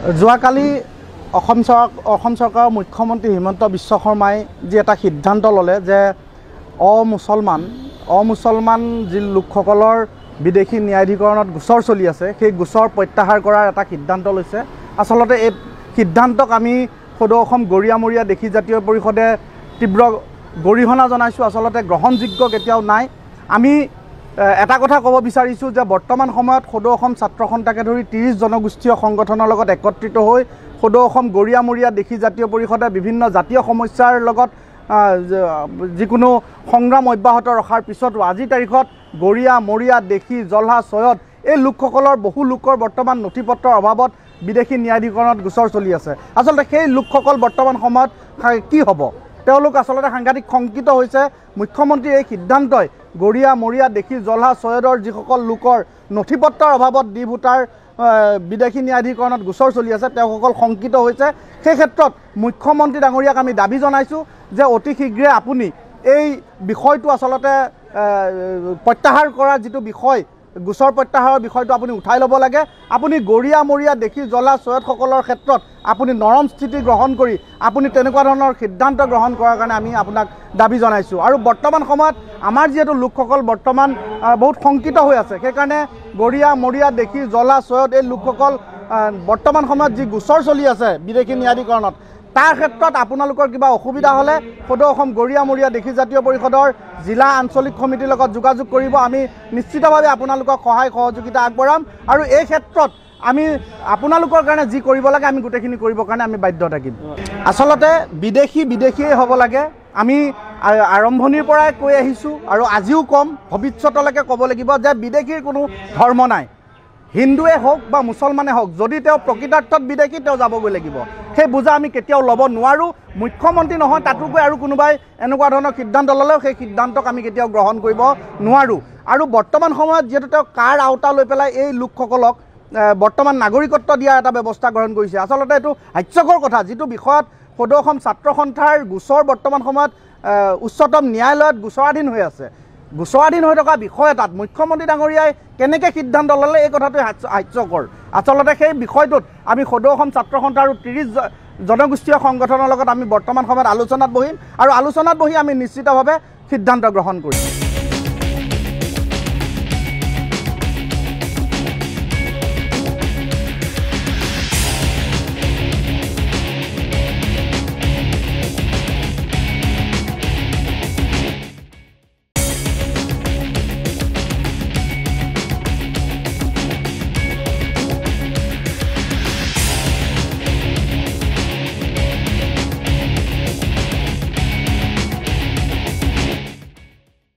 যোৱাকালি অসম চৰকাৰৰ মুখ্যমন্ত্ৰী হিমন্ত বিশ্ব শৰ্মাই যি এটা সিদ্ধান্ত ল'লে যে অমুছলমান যি লোকসকলৰ বিদেশী ন্যায়াধিকৰণত গোচৰ চলি আছে সেই গোচৰ প্ৰত্যাহাৰ কৰাৰ এটা সিদ্ধান্ত লৈছে। আচলতে এই সিদ্ধান্তক আমি সদৌ অসম গৰিয়ামৰীয়া দেশী জাতীয় পৰিষদে তীব্ৰ গৰিহণা জনাইছোঁ। আচলতে গ্ৰহণযোগ্য কেতিয়াও নাই। আমি এটা কথা ক'ব বিচাৰিছোঁ যে বৰ্তমান সময়ত সদৌ অসম ছাত্ৰ সন্থাকে ধৰি 30 জনগোষ্ঠীয় সংগঠনৰ লগত একত্ৰিত হৈ সদৌ অসম গৰিয়ামৰীয়া দেশী জাতীয় পৰিষদে বিভিন্ন জাতীয় সমস্যাৰ লগত যিকোনো সংগ্ৰাম অব্যাহত ৰখাৰ পিছতো আজিৰ তাৰিখত গৰিয়ামৰীয়া দেশী জলহা চয়দ এই লোকসকলৰ বহু লোকৰ বৰ্তমান নথি পত্ৰৰ অভাৱত বিদেশী ন্যায়াধিকৰণত গোচৰ চলি আছে। আচলতে সেই লোকসকল বৰ্তমান সময়ত কি হ'ব? তেওঁলোক আচলতে সাংঘাতিক শংকিত হৈছে। মুখ্যমন্ত্ৰীৰ এই সিদ্ধান্তই গৰিয়ামৰীয়া দেশী জলহা চয়দৰ যিসকল লোকৰ নথি পত্ৰৰ অভাৱত ডিভোটাৰ বিদেশী ন্যায়াধিকৰণত গোচৰ চলি আছে তেওঁসকল শংকিত হৈছে। সেই ক্ষেত্ৰত মুখ্যমন্ত্ৰী ডাঙৰীয়াক আমি দাবী জনাইছোঁ যে অতি শীঘ্ৰে আপুনি এই বিষয়টো আচলতে প্ৰত্যাহাৰ কৰাৰ যিটো বিষয় গোচৰ প্ৰত্যাহাৰৰ বিষয়টো আপুনি উঠাই ল'ব লাগে। আপুনি গৰিয়ামৰীয়া দেশী জলহা চয়দসকলৰ ক্ষেত্ৰত আপুনি নৰম স্থিতি গ্ৰহণ কৰি আপুনি তেনেকুৱা ধৰণৰ সিদ্ধান্ত গ্ৰহণ কৰাৰ কাৰণে আমি আপোনাক দাবী জনাইছোঁ। আৰু বৰ্তমান সময়ত আমাৰ যিহেতু লোকসকল বৰ্তমান বহুত শংকিত হৈ আছে, সেইকাৰণে গৰিয়ামৰীয়া দেশী জলহা চয়দ এই লোকসকল বৰ্তমান সময়ত যি গোচৰ চলি আছে বিদেশী ন্যায়াধিকৰণত তাৰ ক্ষেত্ৰত আপোনালোকৰ কিবা অসুবিধা হ'লে সদৌ অসম গৰিয়ামৰীয়া দেশী জাতীয় পৰিষদৰ জিলা আঞ্চলিক সমিতিৰ লগত যোগাযোগ কৰিব। আমি নিশ্চিতভাৱে আপোনালোকক সহায় সহযোগিতা আগবঢ়াম আৰু এই ক্ষেত্ৰত আমি আপোনালোকৰ কাৰণে যি কৰিব লাগে আমি গোটেইখিনি কৰিবৰ কাৰণে আমি বাধ্য থাকিম। আচলতে বিদেশীয়ে হ'ব লাগে। আমি আৰম্ভণিৰ পৰাই কৈ আহিছোঁ আৰু আজিও ক'ম, ভৱিষ্যতলৈকে ক'ব লাগিব যে বিদেশীৰ কোনো ধৰ্ম নাই। হিন্দুৱে হওক বা মুছলমানে হওক, যদি তেওঁ প্ৰকৃতাৰ্থত বিদেশী তেওঁ যাবগৈ লাগিব। সেই বোজা আমি কেতিয়াও ল'ব নোৱাৰোঁ। মুখ্যমন্ত্ৰী নহয় তাতোকৈ আৰু কোনোবাই এনেকুৱা ধৰণৰ সিদ্ধান্ত ল'লেও সেই সিদ্ধান্তক আমি কেতিয়াও গ্ৰহণ কৰিব নোৱাৰোঁ। আৰু বৰ্তমান সময়ত যিহেতু তেওঁ কাৰ আওতা লৈ পেলাই এই লোকসকলক বৰ্তমান নাগৰিকত্ব দিয়াৰ এটা ব্যৱস্থা গ্ৰহণ কৰিছে, আচলতে এইটো হাস্যকৰ কথা। যিটো বিষয়ত সদৌ অসম ছাত্ৰ সন্থাৰ গোচৰ বৰ্তমান সময়ত উচ্চতম ন্যায়ালয়ত গোচৰাধীন হৈ আছে, গোচৰাধীন হৈ থকা বিষয় এটাত মুখ্যমন্ত্ৰী ডাঙৰীয়াই কেনেকৈ সিদ্ধান্ত ল'লে এই কথাটো হাস্যকৰ। আচলতে সেই বিষয়টোত আমি সদৌ অসম ছাত্ৰ সন্থা আৰু 30 জনগোষ্ঠীয় সংগঠনৰ লগত আমি বৰ্তমান সময়ত আলোচনাত বহিম আৰু আলোচনাত বহি আমি নিশ্চিতভাৱে সিদ্ধান্ত গ্ৰহণ কৰিম।